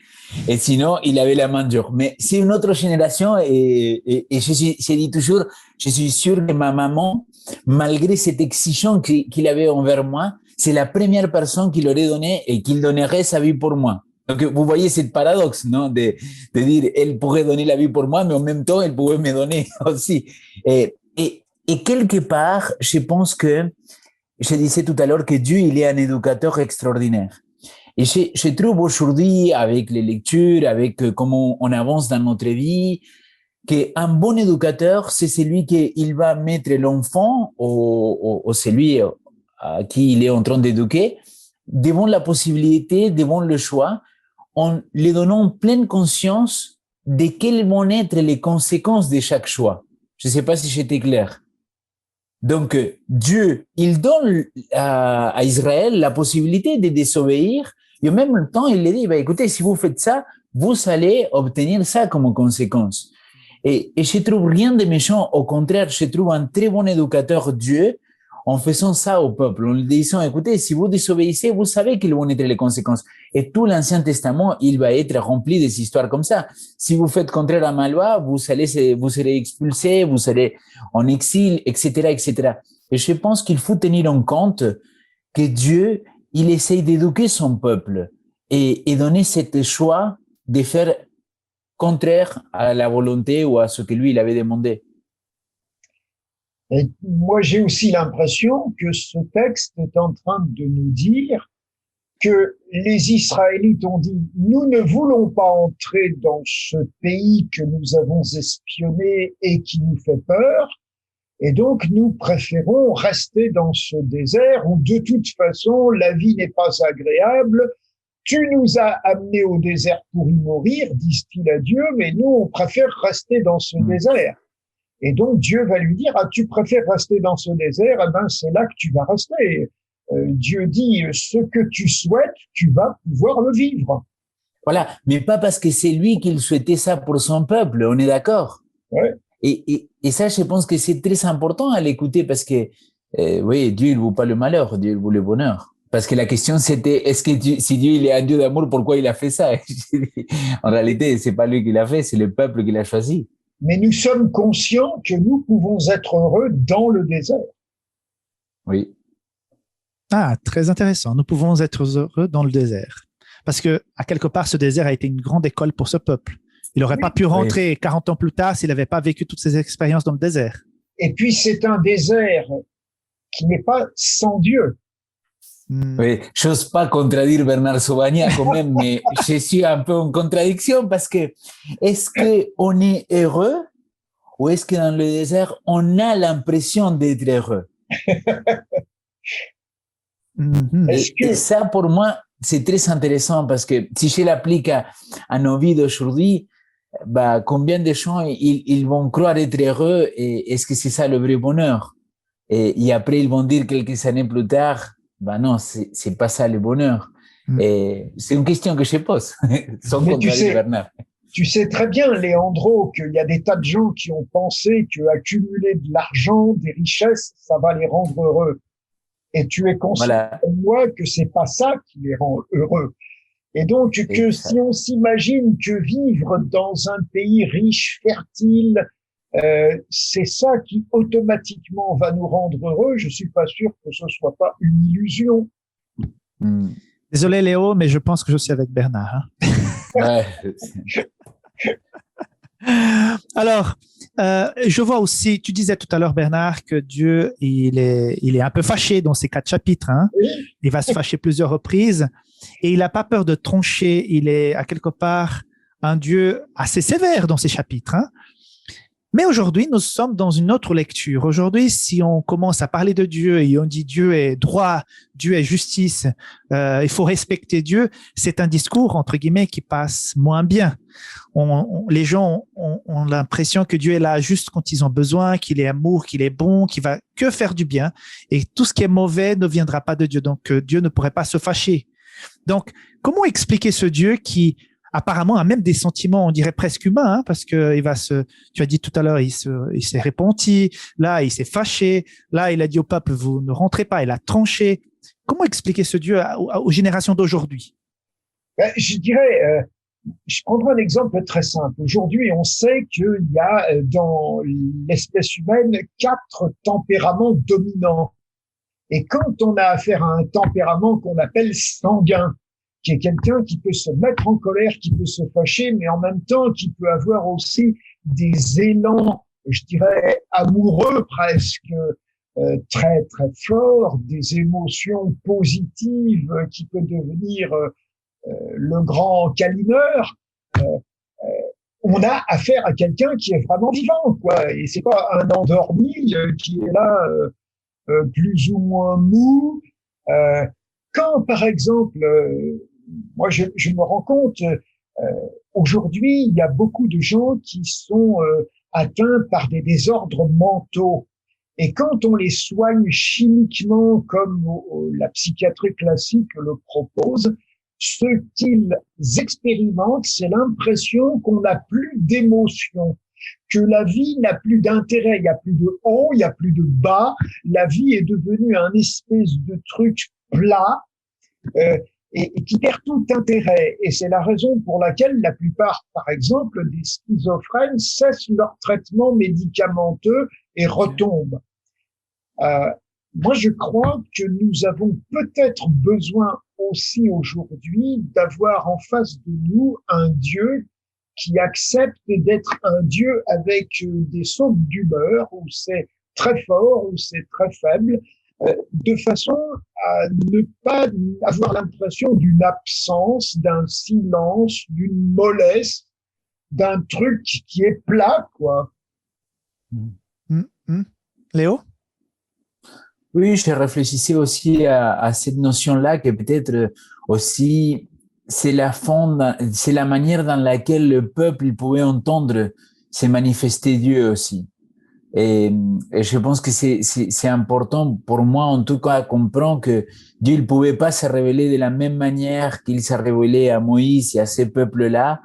Et sinon, il avait la main dure. Mais c'est une autre génération et j'ai dit toujours, je suis sûr que ma maman, malgré cette exigence qu'il avait envers moi, c'est la première personne qu'il aurait donné et qu'il donnerait sa vie pour moi. Donc, vous voyez cette paradoxe, non? De dire, elle pourrait donner la vie pour moi, mais en même temps, elle pouvait me donner aussi. Et quelque part, je pense que, je disais tout à l'heure que Dieu, il est un éducateur extraordinaire. Et je trouve aujourd'hui, avec les lectures, avec comment on avance dans notre vie, qu'un bon éducateur, c'est celui qui va mettre l'enfant ou celui à qui il est en train d'éduquer devant la possibilité, devant le choix, en lui donnant pleine conscience de quelles vont être les conséquences de chaque choix. Je ne sais pas si j'étais clair. Donc, Dieu, il donne à Israël la possibilité de désobéir et en même temps, il lui dit, écoutez, si vous faites ça, vous allez obtenir ça comme conséquence. Et je trouve rien de méchant. Au contraire, je trouve un très bon éducateur Dieu en faisant ça au peuple, en lui disant, écoutez, si vous désobéissez, vous savez quelles vont être les conséquences. Et tout l'Ancien Testament, il va être rempli des histoires comme ça. Si vous faites contraire à ma loi, vous serez expulsé, vous serez en exil, etc., etc. Et je pense qu'il faut tenir en compte que Dieu, il essaye d'éduquer son peuple. et donner ce choix de faire contraire à la volonté ou à ce que lui, il avait demandé. Et moi, j'ai aussi l'impression que ce texte est en train de nous dire que les Israélites ont dit « Nous ne voulons pas entrer dans ce pays que nous avons espionné et qui nous fait peur, et donc nous préférons rester dans ce désert où de toute façon la vie n'est pas agréable. Tu nous as amenés au désert pour y mourir, disent-ils à Dieu, mais nous, on préfère rester dans ce désert. » Et donc Dieu va lui dire « Ah, tu préfères rester dans ce désert, eh ben c'est là que tu vas rester. » Dieu dit « Ce que tu souhaites, tu vas pouvoir le vivre. » Voilà, mais pas parce que c'est lui qui souhaitait ça pour son peuple, on est d'accord. Ouais. Et ça, je pense que c'est très important à l'écouter parce que, oui, Dieu, il ne veut pas le malheur, Dieu, il veut le bonheur. Parce que la question, c'était, est-ce que si Dieu, il est un Dieu d'amour, pourquoi il a fait ça? En réalité, c'est pas lui qui l'a fait, c'est le peuple qui l'a choisi. Mais nous sommes conscients que nous pouvons être heureux dans le désert. Oui. Ah, très intéressant. Nous pouvons être heureux dans le désert. Parce que, à quelque part, ce désert a été une grande école pour ce peuple. Il n'aurait pas pu rentrer 40 ans plus tard s'il n'avait pas vécu toutes ces expériences dans le désert. Et puis, c'est un désert qui n'est pas sans Dieu. Oui, j'ose pas contredire Bernard Sauvagnat quand même, mais je suis un peu en contradiction parce que est-ce qu'on est heureux ou est-ce que dans le désert, on a l'impression d'être heureux? Et ça, pour moi, c'est très intéressant parce que si je l'applique à nos vies d'aujourd'hui, bah, combien de gens ils vont croire être heureux et est-ce que c'est ça le vrai bonheur? Et après, ils vont dire quelques années plus tard, bah non, c'est pas ça le bonheur. Et c'est une question que je pose, sans contrarier Bernard. Tu sais très bien, Léandro, qu'il y a des tas de gens qui ont pensé qu'accumuler de l'argent, des richesses, ça va les rendre heureux. Et tu es conscient comme moi que c'est pas ça qui les rend heureux. Et donc, que si on s'imagine que vivre dans un pays riche, fertile, c'est ça qui automatiquement va nous rendre heureux, je suis pas sûr que ce soit pas une illusion. Désolé Léo, mais je pense que je suis avec Bernard. Hein? Alors, je vois aussi, tu disais tout à l'heure Bernard que Dieu, il est un peu fâché dans ces 4 chapitres. Hein? Oui. Il va se fâcher plusieurs reprises et il n'a pas peur de trancher. Il est à quelque part un Dieu assez sévère dans ces chapitres. Hein? Mais aujourd'hui, nous sommes dans une autre lecture. Aujourd'hui, si on commence à parler de Dieu et on dit Dieu est droit, Dieu est justice, il faut respecter Dieu, c'est un discours, entre guillemets, qui passe moins bien. Les gens ont l'impression que Dieu est là juste quand ils ont besoin, qu'il est amour, qu'il est bon, qu'il va que faire du bien. Et tout ce qui est mauvais ne viendra pas de Dieu. Donc, Dieu ne pourrait pas se fâcher. Donc, comment expliquer ce Dieu qui apparemment a même des sentiments, on dirait presque humains, hein, parce que tu as dit tout à l'heure, il s'est repenti, là, il s'est fâché, là, il a dit au peuple, vous ne rentrez pas, il a tranché. Comment expliquer ce Dieu aux générations d'aujourd'hui? Je dirais, je prendrai un exemple très simple. Aujourd'hui, on sait qu'il y a dans l'espèce humaine 4 tempéraments dominants. Et quand on a affaire à un tempérament qu'on appelle sanguin, qui est quelqu'un qui peut se mettre en colère, qui peut se fâcher, mais en même temps qui peut avoir aussi des élans, je dirais, amoureux presque, très très forts, des émotions positives qui peut devenir le grand câlineur. On a affaire à quelqu'un qui est vraiment vivant, quoi. Et c'est pas un endormi qui est là plus ou moins mou. Quand, par exemple, moi, je me rends compte, aujourd'hui, il y a beaucoup de gens qui sont atteints par des désordres mentaux. Et quand on les soigne chimiquement, comme la psychiatrie classique le propose, ce qu'ils expérimentent, c'est l'impression qu'on n'a plus d'émotion, que la vie n'a plus d'intérêt. Il n'y a plus de haut, il n'y a plus de bas. La vie est devenue un espèce de truc plat. Et qui perd tout intérêt. Et c'est la raison pour laquelle la plupart, par exemple, des schizophrènes cessent leur traitement médicamenteux et retombent. Moi, je crois que nous avons peut-être besoin aussi aujourd'hui d'avoir en face de nous un Dieu qui accepte d'être un Dieu avec des sautes d'humeur, où c'est très fort, où c'est très faible, de façon à ne pas avoir l'impression d'une absence, d'un silence, d'une mollesse, d'un truc qui est plat, quoi. Léo? Oui, je réfléchissais aussi à cette notion-là que peut-être aussi c'est la manière dans laquelle le peuple pouvait entendre se manifester Dieu aussi. Et je pense que c'est important pour moi, en tout cas, à comprendre que Dieu ne pouvait pas se révéler de la même manière qu'il s'est révélé à Moïse et à ces peuples-là,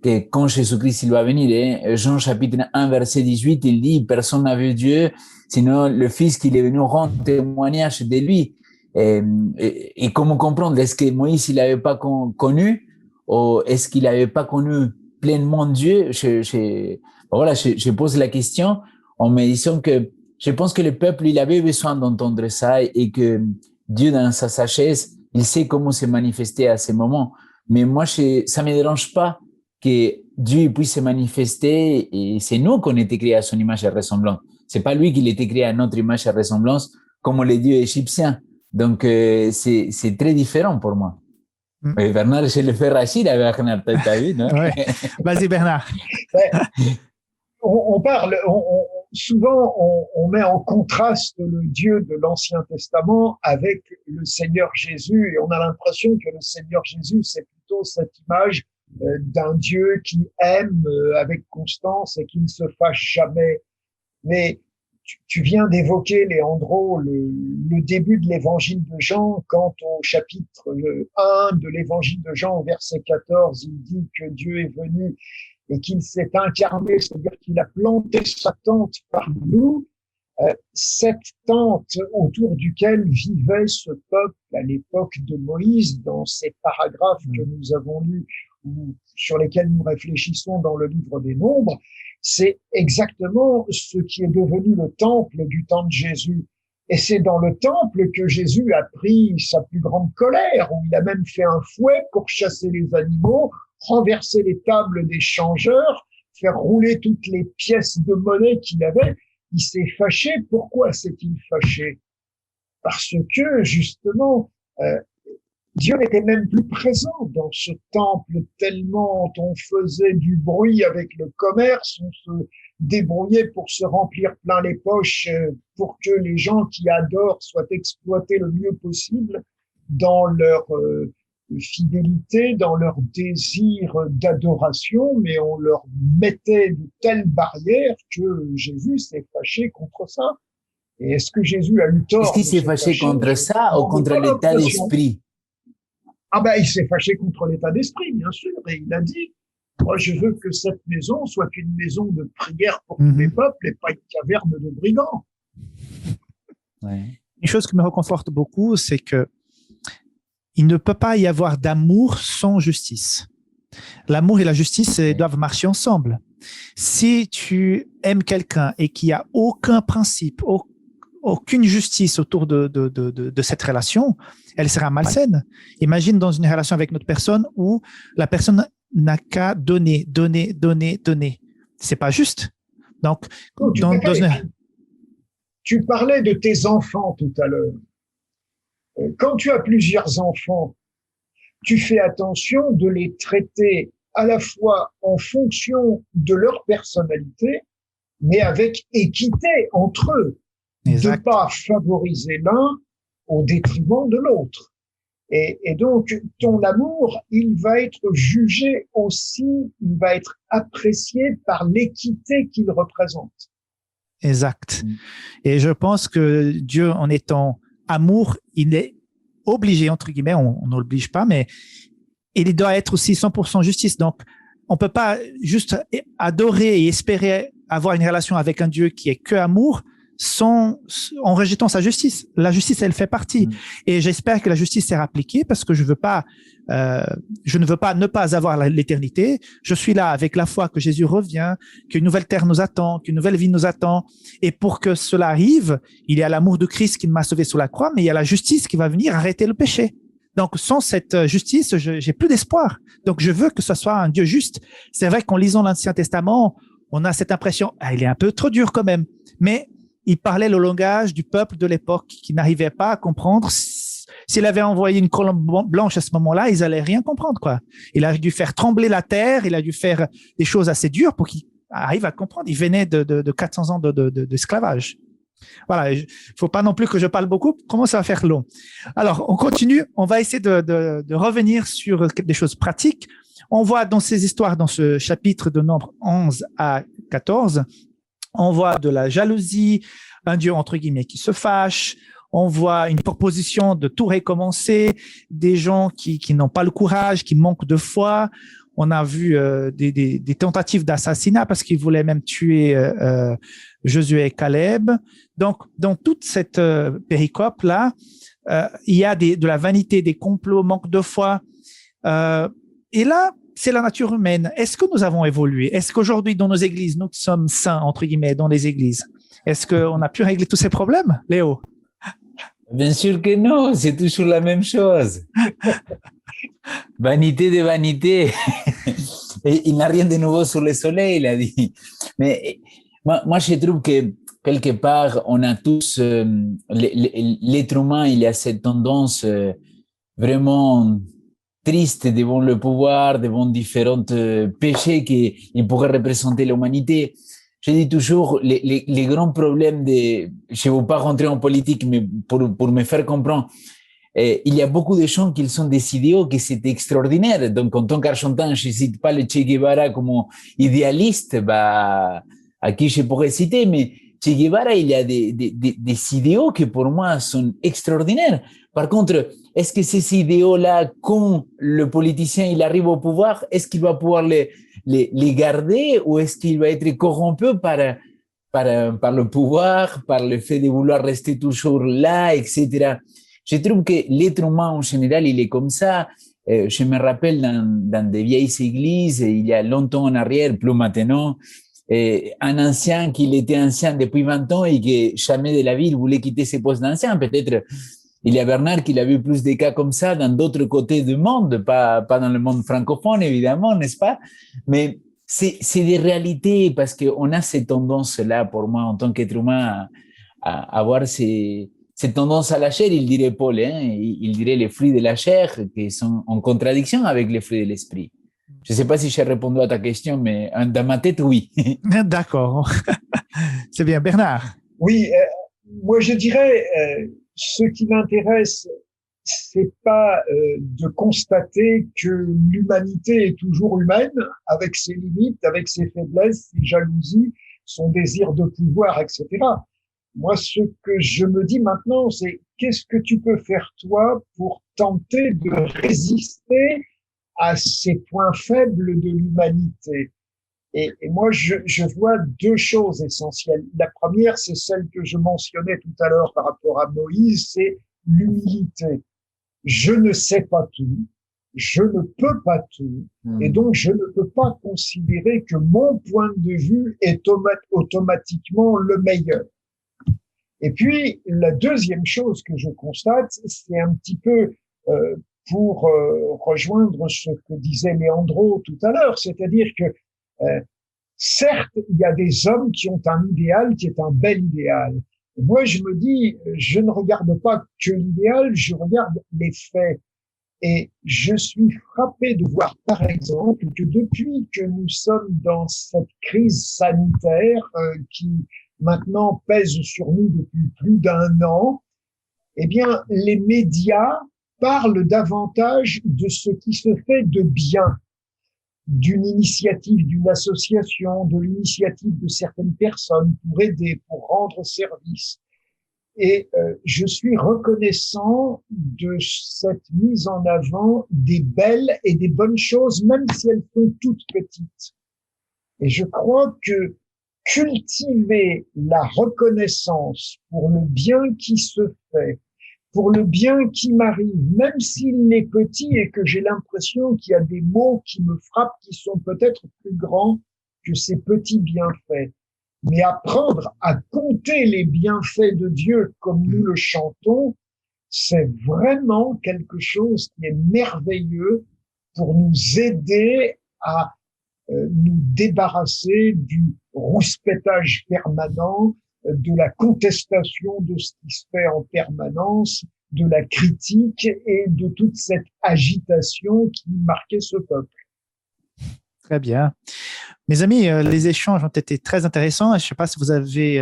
que quand Jésus-Christ il va venir. Jean chapitre 1, verset 18, il dit, personne n'a vu Dieu, sinon le Fils qu'il est venu rendre témoignage de lui. Et comment comprendre? Est-ce que Moïse il n'avait pas connu, ou est-ce qu'il n'avait pas connu pleinement Dieu? Voilà, je pose la question en me disant que je pense que le peuple, il avait besoin d'entendre ça et que Dieu, dans sa sagesse, il sait comment se manifester à ces moments. Mais moi, ça me dérange pas que Dieu puisse se manifester et c'est nous qu'on a été créés à son image et ressemblance. C'est pas lui qui a été créé à notre image et ressemblance comme les dieux égyptiens. Donc, c'est très différent pour moi. Mais Bernard, je le fais rachir avec Bernard, t'as vu, non? Ouais. Vas-y, Bernard. On parle, souvent on met en contraste le Dieu de l'Ancien Testament avec le Seigneur Jésus et on a l'impression que le Seigneur Jésus, c'est plutôt cette image d'un Dieu qui aime avec constance et qui ne se fâche jamais. Mais tu viens d'évoquer, Léandro, le début de l'évangile de Jean, quand au chapitre 1 de l'évangile de Jean, au verset 14, il dit que Dieu est venu et qu'il s'est incarné, c'est-à-dire qu'il a planté sa tente parmi nous, cette tente autour duquel vivait ce peuple à l'époque de Moïse, dans ces paragraphes que nous avons lus ou sur lesquels nous réfléchissons dans le livre des Nombres, c'est exactement ce qui est devenu le temple du temps de Jésus. Et c'est dans le temple que Jésus a pris sa plus grande colère, où il a même fait un fouet pour chasser les animaux, renverser les tables des changeurs, faire rouler toutes les pièces de monnaie qu'il avait. Il s'est fâché. Pourquoi s'est-il fâché? Parce que, justement, Dieu n'était même plus présent dans ce temple tellement on faisait du bruit avec le commerce, on se débrouillait pour se remplir plein les poches pour que les gens qui adorent soient exploités le mieux possible dans leur fidélité, dans leur désir d'adoration, mais on leur mettait de telles barrières que Jésus s'est fâché contre ça. Et est-ce que Jésus a eu tort? Est-ce qu'il s'est fâché contre ça ou contre l'état d'esprit? Ah ben, il s'est fâché contre l'état d'esprit, bien sûr, et il a dit, moi, je veux que cette maison soit une maison de prière pour tous les peuples et pas une caverne de brigands. Ouais. Une chose qui me réconforte beaucoup, c'est que il ne peut pas y avoir d'amour sans justice. L'amour et la justice doivent marcher ensemble. Si tu aimes quelqu'un et qu'il n'y a aucun principe, aucune justice autour de cette relation, elle sera malsaine. Imagine dans une relation avec notre personne où la personne n'a qu'à donner. C'est pas juste. Donc, tu parlais de tes enfants tout à l'heure. Quand tu as plusieurs enfants, tu fais attention de les traiter à la fois en fonction de leur personnalité, mais avec équité entre eux. Exact. De pas favoriser l'un au détriment de l'autre. Et donc, ton amour, il va être jugé aussi, il va être apprécié par l'équité qu'il représente. Exact. Et je pense que Dieu, en étant amour, il est obligé, entre guillemets, on ne l'oblige pas, mais il doit être aussi 100% justice. Donc, on peut pas juste adorer et espérer avoir une relation avec un Dieu qui est que amour, en rejetant sa justice. La justice, elle fait partie. Et j'espère que la justice sera appliquée parce que je ne veux pas ne pas avoir l'éternité. Je suis là avec la foi que Jésus revient, qu'une nouvelle terre nous attend, qu'une nouvelle vie nous attend. Et pour que cela arrive, il y a l'amour de Christ qui m'a sauvé sur la croix, mais il y a la justice qui va venir arrêter le péché. Donc, sans cette justice, j'ai plus d'espoir. Donc, je veux que ce soit un Dieu juste. C'est vrai qu'en lisant l'Ancien Testament, on a cette impression, il est un peu trop dur quand même. Mais il parlait le langage du peuple de l'époque qui n'arrivait pas à comprendre. S'il avait envoyé une colombe blanche à ce moment-là, ils allaient rien comprendre, quoi. Il a dû faire trembler la terre, il a dû faire des choses assez dures pour qu'ils arrivent à comprendre. Il venait de 400 ans d'esclavage. Voilà, il faut pas non plus que je parle beaucoup, comment ça va faire long. Alors, on continue, on va essayer de revenir sur des choses pratiques. On voit dans ces histoires, dans ce chapitre de Nombre 11 à 14, on voit de la jalousie, un Dieu entre guillemets qui se fâche, on voit une proposition de tout recommencer, des gens qui n'ont pas le courage, qui manquent de foi. On a vu des tentatives d'assassinat parce qu'ils voulaient même tuer Josué et Caleb. Donc, dans toute cette péricope-là, il y a de la vanité, des complots, manque de foi. Et là, c'est la nature humaine. Est-ce que nous avons évolué? Est-ce qu'aujourd'hui, dans nos églises, nous sommes saints, entre guillemets, dans les églises? Est-ce qu'on a pu régler tous ces problèmes, Léo? Bien sûr que non, c'est toujours la même chose. Vanité de vanité. Et il n'a rien de nouveau sur le soleil, il a dit. Mais moi, je trouve que quelque part, on a tous, l'être humain, il a cette tendance vraiment triste devant le pouvoir, devant différents péchés qu'il pourrait représenter l'humanité. Je dis toujours, les grands problèmes je ne veux pas rentrer en politique, mais pour me faire comprendre, il y a beaucoup de gens qui sont des idéaux qui c'est extraordinaire. Donc, en tant qu'Argentin, je ne cite pas le Che Guevara comme idéaliste, à qui je pourrais citer, mais Che Guevara, il y a des idéaux qui pour moi sont extraordinaires. Par contre, est-ce que ces idéaux-là, quand le politicien il arrive au pouvoir, est-ce qu'il va pouvoir les garder ou est-ce qu'il va être corrompu par le pouvoir, par le fait de vouloir rester toujours là, etc. Je trouve que l'être humain en général, il est comme ça. Je me rappelle dans des vieilles églises, il y a longtemps en arrière, plus maintenant, un ancien qui était ancien depuis 20 ans et que jamais de la vie il voulait quitter ses postes d'ancien. Peut-être il y a Bernard qui a vu plus de cas comme ça dans d'autres côtés du monde, pas dans le monde francophone évidemment, n'est-ce pas? Mais c'est des réalités parce qu'on a cette tendance-là, pour moi, en tant qu'être humain, à avoir cette tendance à la chair, il dirait Paul, hein, il dirait les fruits de la chair qui sont en contradiction avec les fruits de l'esprit. Je ne sais pas si j'ai répondu à ta question, mais dans ma tête, oui. D'accord. C'est bien. Bernard? Oui, moi je dirais, ce qui m'intéresse, c'est pas de constater que l'humanité est toujours humaine, avec ses limites, avec ses faiblesses, ses jalousies, son désir de pouvoir, etc. Moi, ce que je me dis maintenant, c'est qu'est-ce que tu peux faire toi pour tenter de résister à ces points faibles de l'humanité? Et moi, je vois deux choses essentielles. La première, c'est celle que je mentionnais tout à l'heure par rapport à Moïse, c'est l'humilité. Je ne sais pas tout, je ne peux pas tout, et donc je ne peux pas considérer que mon point de vue est automatiquement le meilleur. Et puis, la deuxième chose que je constate, c'est un petit peu pour rejoindre ce que disait Leandro tout à l'heure, c'est-à-dire que certes, il y a des hommes qui ont un idéal qui est un bel idéal. Et moi, je me dis, je ne regarde pas que l'idéal, je regarde les faits. Et je suis frappé de voir, par exemple, que depuis que nous sommes dans cette crise sanitaire qui maintenant pèse sur nous depuis plus d'un an, eh bien, les médias parlent davantage de ce qui se fait de bien, d'une initiative, d'une association, de l'initiative de certaines personnes pour aider, pour rendre service. Et je suis reconnaissant de cette mise en avant des belles et des bonnes choses, même si elles sont toutes petites. Et je crois que cultiver la reconnaissance pour le bien qui se fait, pour le bien qui m'arrive, même s'il n'est petit et que j'ai l'impression qu'il y a des mots qui me frappent qui sont peut-être plus grands que ces petits bienfaits. Mais apprendre à compter les bienfaits de Dieu comme nous le chantons, c'est vraiment quelque chose qui est merveilleux pour nous aider à nous débarrasser du rouspétage permanent, de la contestation de ce qui se fait en permanence, de la critique et de toute cette agitation qui marquait ce peuple. Très bien. Mes amis, les échanges ont été très intéressants. Je ne sais pas si vous avez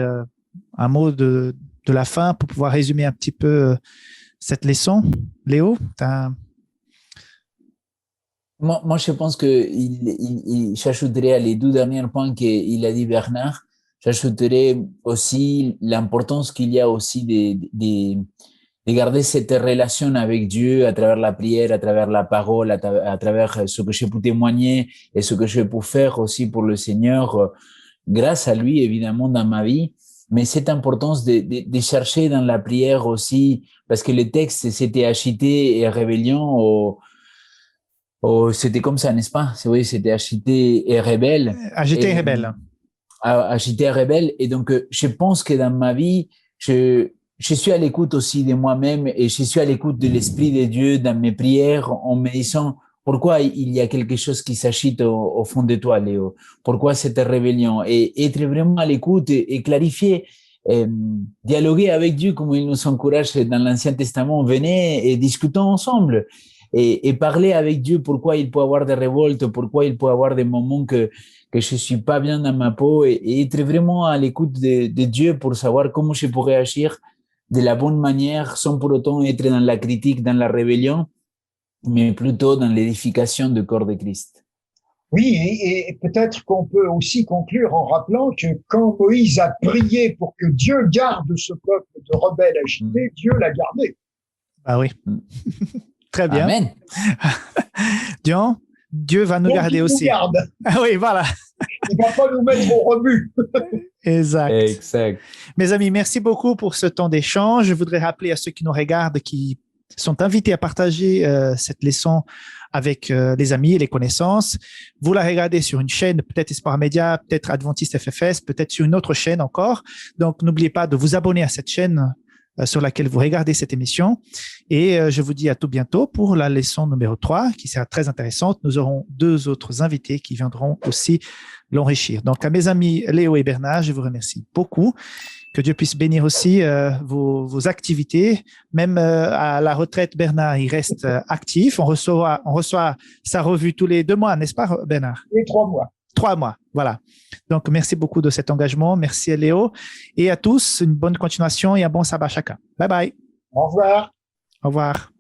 un mot de la fin pour pouvoir résumer un petit peu cette leçon. Léo, Moi, je pense que j'ajouterais à les 2 derniers points qu'il a dit Bernard, j'ajouterais aussi l'importance qu'il y a aussi de garder cette relation avec Dieu à travers la prière, à travers la parole, à travers ce que je peux témoigner et ce que je peux faire aussi pour le Seigneur, grâce à lui, évidemment, dans ma vie. Mais cette importance de chercher dans la prière aussi, parce que le texte, c'était agité et rébellion, c'était comme ça, n'est-ce pas? Oui, c'était agité et rebelle. Agité et rebelle. Agité et rebelle. Et donc, je pense que dans ma vie, je suis à l'écoute aussi de moi-même et je suis à l'écoute de l'Esprit de Dieu dans mes prières en me disant pourquoi il y a quelque chose qui s'agite au fond de toi, Léo? Pourquoi cette rébellion? Et être vraiment à l'écoute et clarifier, dialoguer avec Dieu comme il nous encourage dans l'Ancien Testament. Venez et discutons ensemble. Et parler avec Dieu, pourquoi il peut avoir des révoltes, pourquoi il peut avoir des moments que je suis pas bien dans ma peau et être vraiment à l'écoute de Dieu pour savoir comment je pourrais agir de la bonne manière sans pour autant être dans la critique, dans la rébellion, mais plutôt dans l'édification du corps de Christ. Oui, et peut-être qu'on peut aussi conclure en rappelant que quand Moïse a prié pour que Dieu garde ce peuple de rebelles agités, Dieu l'a gardé. Ah oui. Très bien. Amen. Dieu va nous Donc, garder il aussi. Nous garde. Ah oui, voilà. Il ne va pas nous mettre au rebut. Exact. Mes amis, merci beaucoup pour ce temps d'échange. Je voudrais rappeler à ceux qui nous regardent, qui sont invités à partager cette leçon avec les amis et les connaissances. Vous la regardez sur une chaîne, peut-être Espoir Média, peut-être Adventiste FFS, peut-être sur une autre chaîne encore. Donc, n'oubliez pas de vous abonner à cette chaîne sur laquelle vous regardez cette émission. Et je vous dis à tout bientôt pour la leçon numéro 3, qui sera très intéressante. Nous aurons 2 autres invités qui viendront aussi l'enrichir. Donc, à mes amis Léo et Bernard, je vous remercie beaucoup. Que Dieu puisse bénir aussi vos activités. Même à la retraite, Bernard, il reste actif. On reçoit sa revue tous les 2 mois, n'est-ce pas, Bernard? Les 3 mois. 3 mois, voilà. Donc, merci beaucoup de cet engagement. Merci à Léo. Et à tous, une bonne continuation et un bon sabbat chacun. Bye bye. Au revoir. Au revoir.